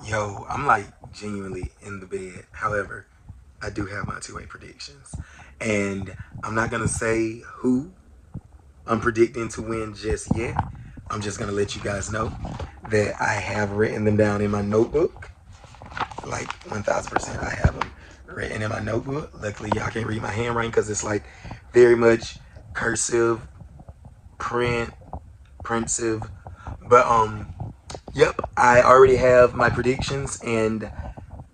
Yo, I'm like genuinely in the bed. However, I do have my 2A predictions. And I'm not going to say who I'm predicting to win just yet. I'm just going to let you guys know that I have written them down in my notebook. Like 1000%, I have them written in my notebook. Luckily, y'all can't read my handwriting because it's like very much cursive, print, printsive. But, yep, I already have my predictions, and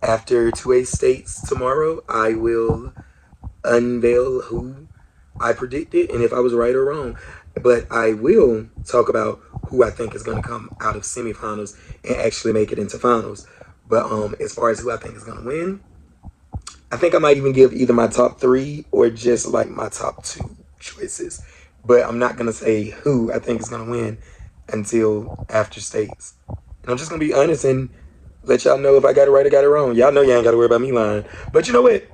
after 2A states tomorrow, I will unveil who I predicted and if I was right or wrong. But I will talk about who I think is going to come out of semifinals and actually make it into finals. But as far as who I think is going to win, I think I might even give either my top three or just like my top two choices. But I'm not going to say who I think is going to win until after states. And I'm just going to be honest and let y'all know if I got it right or got it wrong. Y'all know y'all ain't got to worry about me lying. But you know what?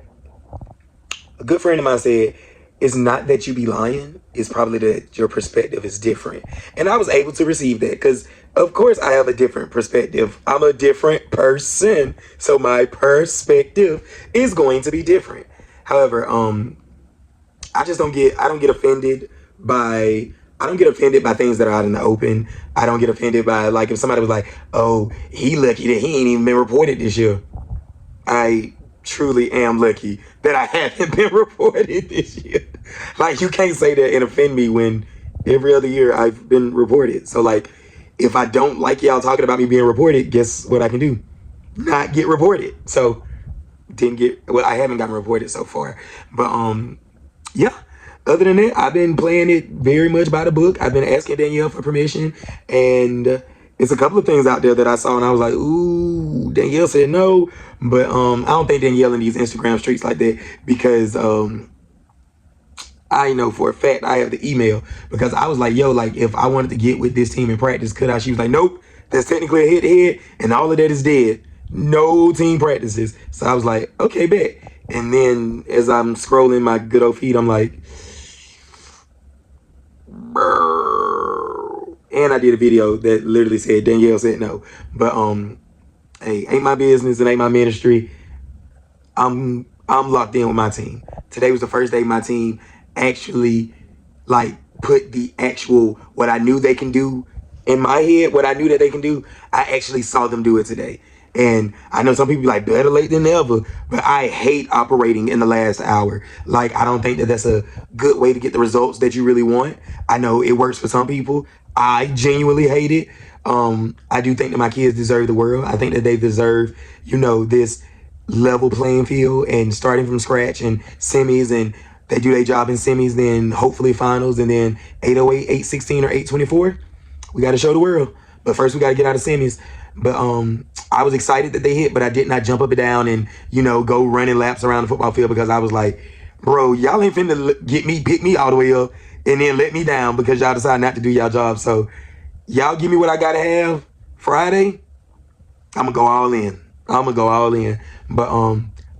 A good friend of mine said, it's not that you be lying, it's probably that your perspective is different. And I was able to receive that because, of course, I have a different perspective. I'm a different person, so my perspective is going to be different. However, I don't get offended by I don't get offended by things that are out in the open. I don't get offended by, like, if somebody was like, oh, he lucky that he ain't even been reported this year. I truly am lucky that I haven't been reported this year. Like, you can't say that and offend me when every other year I've been reported. So, like, if I don't like y'all talking about me being reported, guess what I can do? Not get reported. So, I haven't gotten reported so far. But, yeah. Other than that, I've been playing it very much by the book. I've been asking Danielle for permission, and it's a couple of things out there that I saw, and I was like, "Ooh." Danielle said no, but I don't think Danielle in these Instagram streets like that because I know for a fact I have the email because I was like, "Yo, like if I wanted to get with this team in practice, could I?" She was like, "Nope, that's technically a head-to-head, and all of that is dead. No team practices." So I was like, "Okay, bet." And then as I'm scrolling my good old feed, I'm like, and I did a video that literally said Danielle said no. But hey, ain't my business and ain't my ministry. I'm locked in with my team. Today was the first day my team actually like put the actual what I knew they can do in my head, what I knew that they can do. I actually saw them do it today. And I know some people be like, better late than never, but I hate operating in the last hour. Like, I don't think that that's a good way to get the results that you really want. I know it works for some people. I genuinely hate it. I do think that my kids deserve the world. I think that they deserve, this level playing field and starting from scratch and semis, and they do their job in semis, then hopefully finals, and then 808, 816, or 824. We got to show the world. But first we got to get out of semis. But I was excited that they hit, but I did not jump up and down and, go running laps around the football field because I was like, bro, y'all ain't finna pick me all the way up and then let me down because y'all decide not to do y'all job. So y'all give me what I got to have Friday. I'm going to go all in. I'm going to go all in. But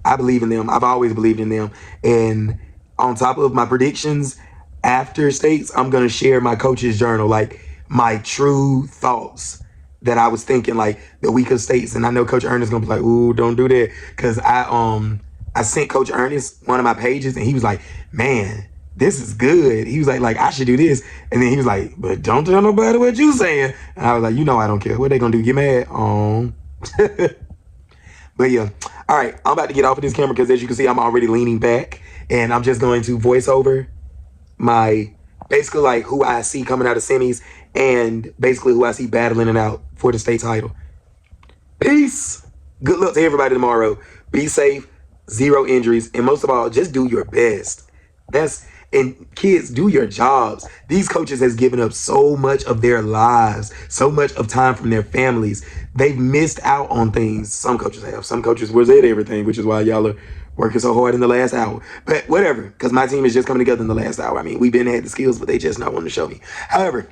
I believe in them. I've always believed in them. And on top of my predictions after states, I'm going to share my coach's journal, like my true thoughts that I was thinking like the week of states. And I know Coach Ernest gonna be like, ooh, don't do that. Cause I sent Coach Ernest one of my pages and he was like, man, this is good. He was like I should do this. And then he was like, but don't tell nobody what you saying. And I was like, I don't care. What they gonna do? Get mad? But yeah. All right, I'm about to get off of this camera because as you can see, I'm already leaning back and I'm just going to voice over my basically like who I see coming out of semis and basically who I see battling it out for the state title. Peace. Good luck to everybody tomorrow. Be safe, zero injuries, and most of all, just do your best. And kids, do your jobs. These coaches has given up so much of their lives, so much of time from their families. They've missed out on things. Some coaches have. Some coaches was at everything, which is why y'all are working so hard in the last hour. But whatever, because my team is just coming together in the last hour. I mean, we've been had the skills, but they just not wanting to show me. However,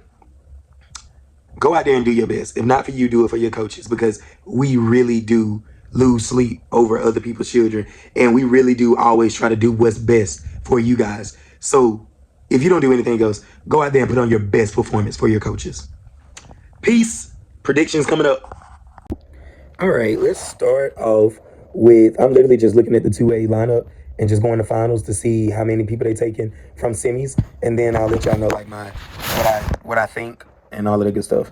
go out there and do your best. If not for you, do it for your coaches because we really do lose sleep over other people's children. And we really do always try to do what's best for you guys. So if you don't do anything else, go out there and put on your best performance for your coaches. Peace. Predictions coming up. All right, let's start off with. I'm literally just looking at the 2A lineup and just going to finals to see how many people they taking from semis, and then I'll let y'all know like my what I think and all of the good stuff.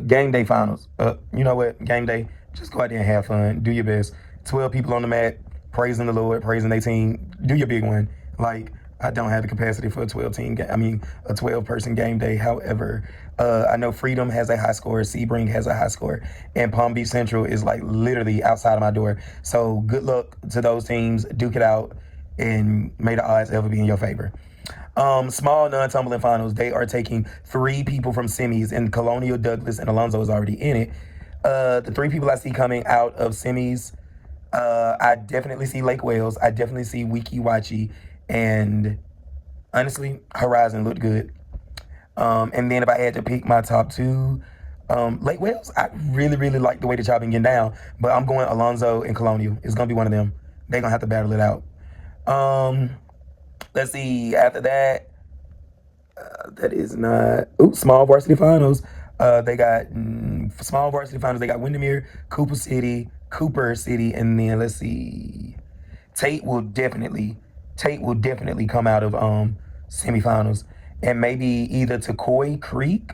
Game day finals. You know what? Game day. Just go out there and have fun. Do your best. 12 people on the mat, praising the Lord, praising their team. Do your big one. Like I don't have the capacity for a 12 team. A 12 person game day. However, I know Freedom has a high score, Sebring has a high score, and Palm Beach Central is like literally outside of my door. So good luck to those teams. Duke it out, and may the odds ever be in your favor. Small non-tumbling finals. They are taking 3 people from semis, and Colonial, Douglas, and Alonzo is already in it. The 3 people I see coming out of semis, I definitely see Lake Wales. I definitely see Wiki Wachi, and honestly, Horizon looked good. And then if I had to pick my top 2, Lake Wales, I really, really like the way that y'all been getting down, but I'm going Alonzo and Colonial. It's gonna be one of them. They're gonna have to battle it out. Let's see. After that, that is not. Small varsity finals. They got small varsity finals. They got Windermere, Cooper City, and then let's see. Tate will definitely come out of semifinals, and maybe either Turquoise Creek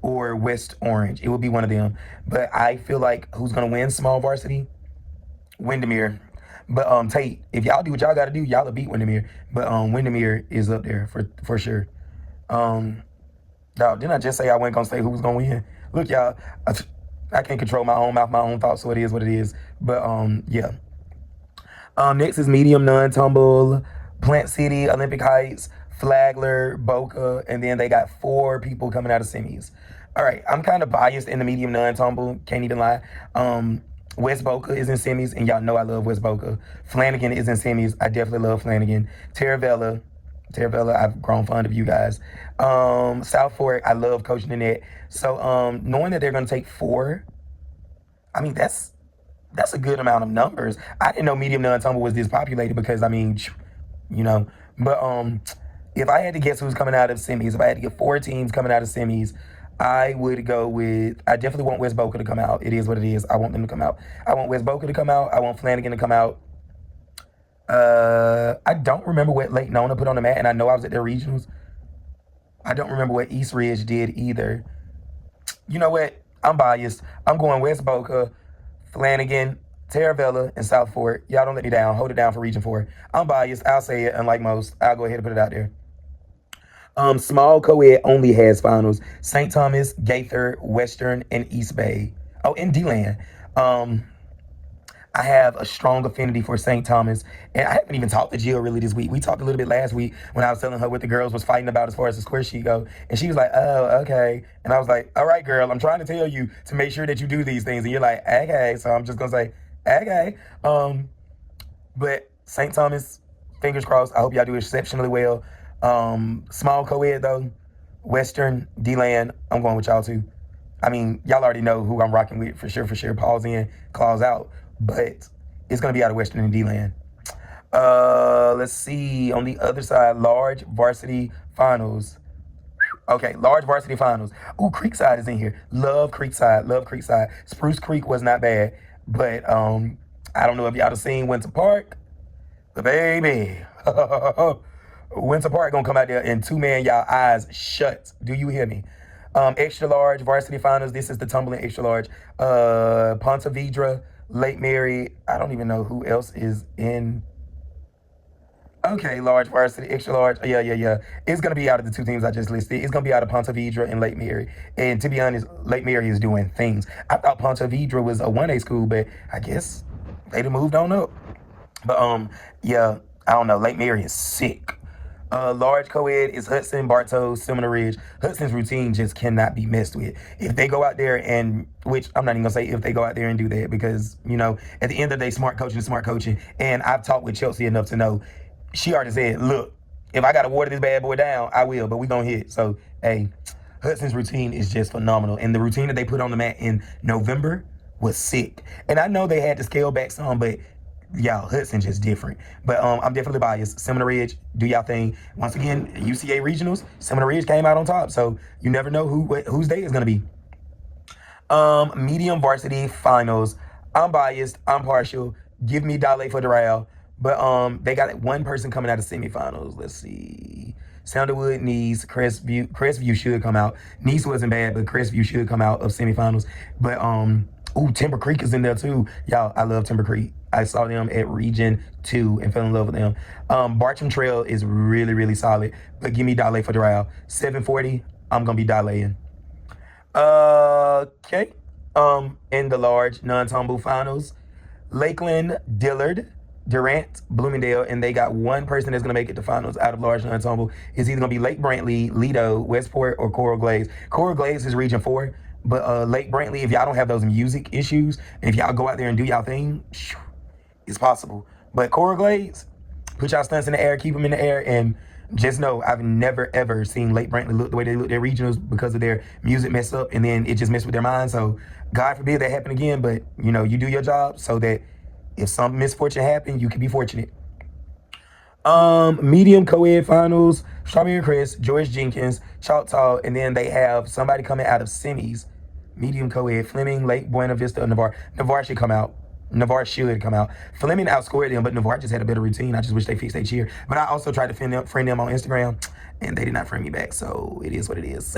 or West Orange. It will be one of them. But I feel like who's gonna win small varsity? Windermere. But Tate, if y'all do what y'all gotta do, y'all will beat Windermere. But Windermere is up there for sure. Dog, didn't I just say I wasn't gonna say who was gonna win? Look, y'all, I can't control my own mouth, my own thoughts, so it is what it is. But yeah. Next is medium non-tumble, Plant City, Olympic Heights, Flagler, Boca, and then they got 4 people coming out of semis. All right, I'm kind of biased in the medium non-tumble, can't even lie. West Boca is in semis, and y'all know I love West Boca. Flanagan is in semis. I definitely love Flanagan. Taravella, I've grown fond of you guys. South Fork, I love coaching in that. So knowing that they're going to take 4, I mean, that's a good amount of numbers. I didn't know medium non-tumble was this populated because, I mean, you know. But if I had to guess who's coming out of semis, if I had to get 4 teams coming out of semis, I would go with, I definitely want West Boca to come out. It is what it is. I want them to come out. I want West Boca to come out. I want Flanagan to come out. I don't remember what Lake Nona put on the mat, and I know I was at their regionals. I don't remember what East Ridge did either. You know what? I'm biased. I'm going West Boca, Flanagan, Taravella, and South Fork. Y'all don't let me down. Hold it down for Region 4. I'm biased. I'll say it, unlike most. I'll go ahead and put it out there. Small co-ed only has finals. St. Thomas, Gaither, Western, and East Bay. Oh, and D-Land. I have a strong affinity for St. Thomas, and I haven't even talked to Jill really this week. We talked a little bit last week when I was telling her what the girls was fighting about as far as the square sheet go, and she was like, "Oh, okay," and I was like, "All right, girl, I'm trying to tell you to make sure that you do these things," and you're like, "Okay," so I'm just gonna say, "Okay," but St. Thomas, fingers crossed. I hope y'all do exceptionally well. Small co-ed though, Western, D-Land, I'm going with y'all too. I mean, y'all already know who I'm rocking with for sure. Paul's in, Claw's out. But it's going to be out of Western and D-Land. Let's see. On the other side, large varsity finals. Okay, large varsity finals. Ooh, Creekside is in here. Love Creekside. Spruce Creek was not bad. But I don't know if y'all have seen Winter Park. But baby, Winter Park going to come out there and 2-man y'all eyes shut. Do you hear me? Extra large varsity finals. This is the tumbling extra large. Ponte Vedra, Lake Mary. I don't even know who else is in. Okay, large varsity, extra large. Yeah. It's going to be out of the 2 teams I just listed. It's going to be out of Ponte Vedra and Lake Mary. And to be honest, Lake Mary is doing things. I thought Ponte Vedra was a 1A school, but I guess they'd have moved on up. But yeah, I don't know. Lake Mary is sick. Large co-ed is Hudson, Bartow, Seminole Ridge. Hudson's routine just cannot be messed with. If they go out there and, which I'm not even gonna say if they go out there and do that, because, you know, at the end of the day, smart coaching is smart coaching. And I've talked with Chelsea enough to know, she already said, look, if I gotta water this bad boy down, I will, but we gonna hit. So, hey, Hudson's routine is just phenomenal. And the routine that they put on the mat in November was sick. And I know they had to scale back some, but y'all, Hudson just different. But I'm definitely biased. Seminole Ridge, do y'all thing. Once again, UCA regionals, Seminole Ridge came out on top. So you never know whose day is gonna be. Medium varsity finals. I'm biased. I'm partial. Give me Dale for Doral. But they got one person coming out of semifinals. Let's see. Sounderwood, Nice, Crestview should come out. Nice wasn't bad, but Crestview should come out of semifinals. But Timber Creek is in there too. Y'all, I love Timber Creek. I saw them at Region 2 and fell in love with them. Bartram Trail is really, really solid. But give me Dale for Doral. 740, I'm gonna be Daleing. Okay. In the large non-tumble finals, Lakeland, Dillard, Durant, Bloomingdale, and they got one person that's gonna make it to finals out of large non-tumble. It's either gonna be Lake Brantley, Lido, Westport, or Coral Glades. Coral Glades is Region 4, but Lake Brantley, if y'all don't have those music issues, and if y'all go out there and do y'all thing, it's possible. But Coral Glades, put y'all stunts in the air, keep them in the air, and just know I've never ever seen Lake Brantley look the way they look their regionals because of their music mess up, and then it just messed with their mind. So God forbid that happen again, but you do your job so that if some misfortune happen, you can be fortunate. Medium co-ed finals, Strawberry Crest, George Jenkins, Choctaw, and then they have somebody coming out of semis. Medium co-ed, Fleming, Lake Buena Vista, Navarre. Navarre should come out. Fleming outscored them, but Navarre just had a better routine. I just wish they fixed their cheer. But I also tried to friend them on Instagram, and they did not friend me back. So it is what it is.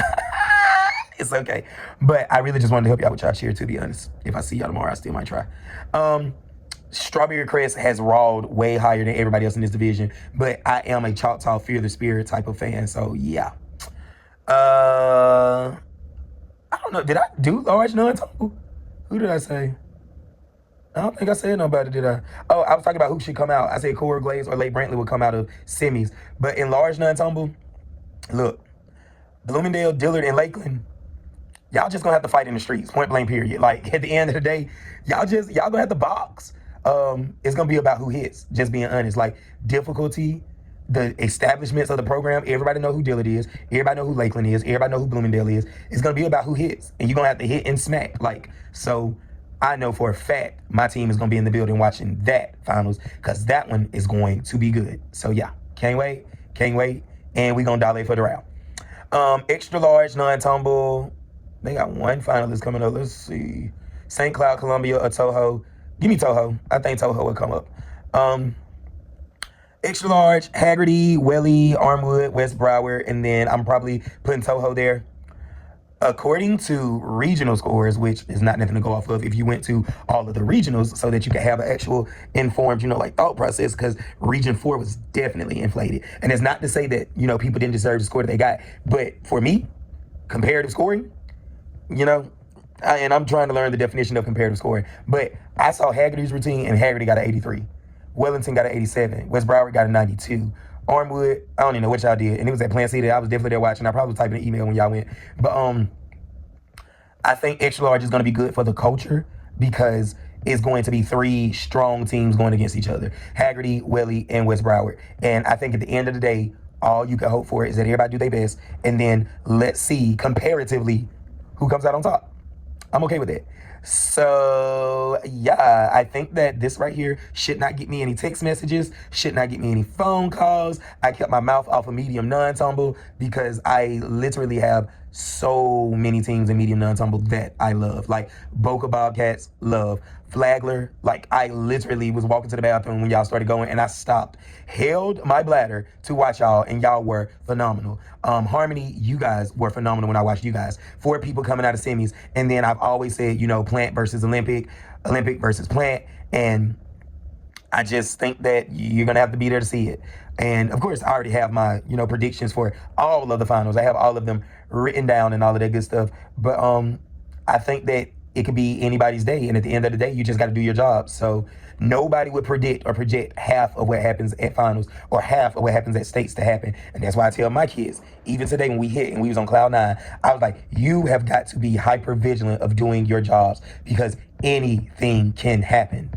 It's okay. But I really just wanted to help y'all with y'all cheer, to be honest. If I see y'all tomorrow, I still might try. Strawberry Crest has rawed way higher than everybody else in this division, but I am a Choctaw Fear the Spirit type of fan, so yeah. I don't know. Did I do large non-tumble? Who did I say? I don't think I said nobody, did I? Oh, I was talking about who should come out. I said Coral Glades or Lake Brantley would come out of semis. But in large non-tumble, look, Bloomingdale, Dillard, and Lakeland, y'all just gonna have to fight in the streets, point blank period. Like, at the end of the day, y'all gonna have to box. It's gonna be about who hits, just being honest. Like, difficulty, the establishments of the program, everybody know who Dillard is, everybody know who Lakeland is, everybody know who Bloomingdale is. It's gonna be about who hits, and you're gonna have to hit and smack. Like, so I know for a fact my team is gonna be in the building watching that finals, because that one is going to be good. So yeah, can't wait, and we gonna Dale for the round. Extra large non-tumble, they got one finalist coming up. Let's see, St. Cloud, Columbia, or Toho. Give me Toho. I think Toho will come up. Extra large, Haggerty, Welly, Armwood, West Broward, and then I'm probably putting Toho there. According to regional scores, which is not nothing to go off of if you went to all of the regionals so that you can have an actual informed, thought process, because Region 4 was definitely inflated. And it's not to say that, people didn't deserve the score that they got. But for me, comparative scoring, and I'm trying to learn the definition of comparative scoring. But I saw Haggerty's routine, and Haggerty got an 83. Wellington got an 87. West Broward got a 92. Armwood, I don't even know what y'all did. And it was at Plant City. I was definitely there watching. I probably was typing an email when y'all went. But I think extra large is going to be good for the culture, because it's going to be three strong teams going against each other. Haggerty, Welly, and West Broward. And I think at the end of the day, all you can hope for is that everybody do their best. And then let's see, comparatively, who comes out on top. I'm okay with that. So yeah, I think that this right here should not get me any text messages, should not get me any phone calls. I kept my mouth off of medium non-tumble because I literally have so many teams in medium non-tumble that I love. Like Boca Bobcats, love. Flagler, like I literally was walking to the bathroom when y'all started going, and I stopped, held my bladder to watch y'all, and y'all were phenomenal. Harmony, you guys were phenomenal when I watched you guys. 4 people coming out of semis, and then I've always said, Plant versus Olympic, Olympic versus Plant, and I just think that you're gonna have to be there to see it. And of course, I already have my, predictions for all of the finals. I have all of them written down and all of that good stuff. But I think that it could be anybody's day, and at the end of the day, you just got to do your job. So nobody would predict or project half of what happens at finals or half of what happens at states to happen. And that's why I tell my kids, even today when we hit and we was on cloud 9, I was like, you have got to be hyper vigilant of doing your jobs, because anything can happen.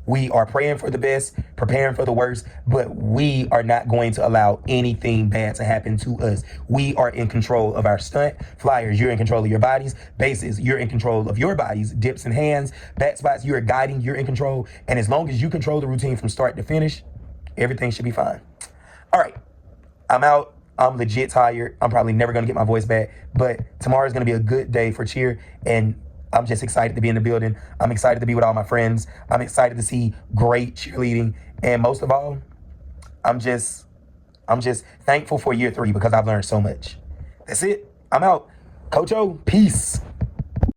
We are praying for the best, preparing for the worst, but we are not going to allow anything bad to happen to us. We are in control of our stunt. Flyers, you're in control of your bodies. Bases, you're in control of your bodies. Dips and hands, back spots, you're guiding, you're in control. And as long as you control the routine from start to finish, everything should be fine. All right, I'm out. I'm legit tired. I'm probably never going to get my voice back, but tomorrow's going to be a good day for cheer. And I'm just excited to be in the building. I'm excited to be with all my friends. I'm excited to see great cheerleading. And most of all, I'm just thankful for year 3 because I've learned so much. That's it. I'm out. Coach O, peace.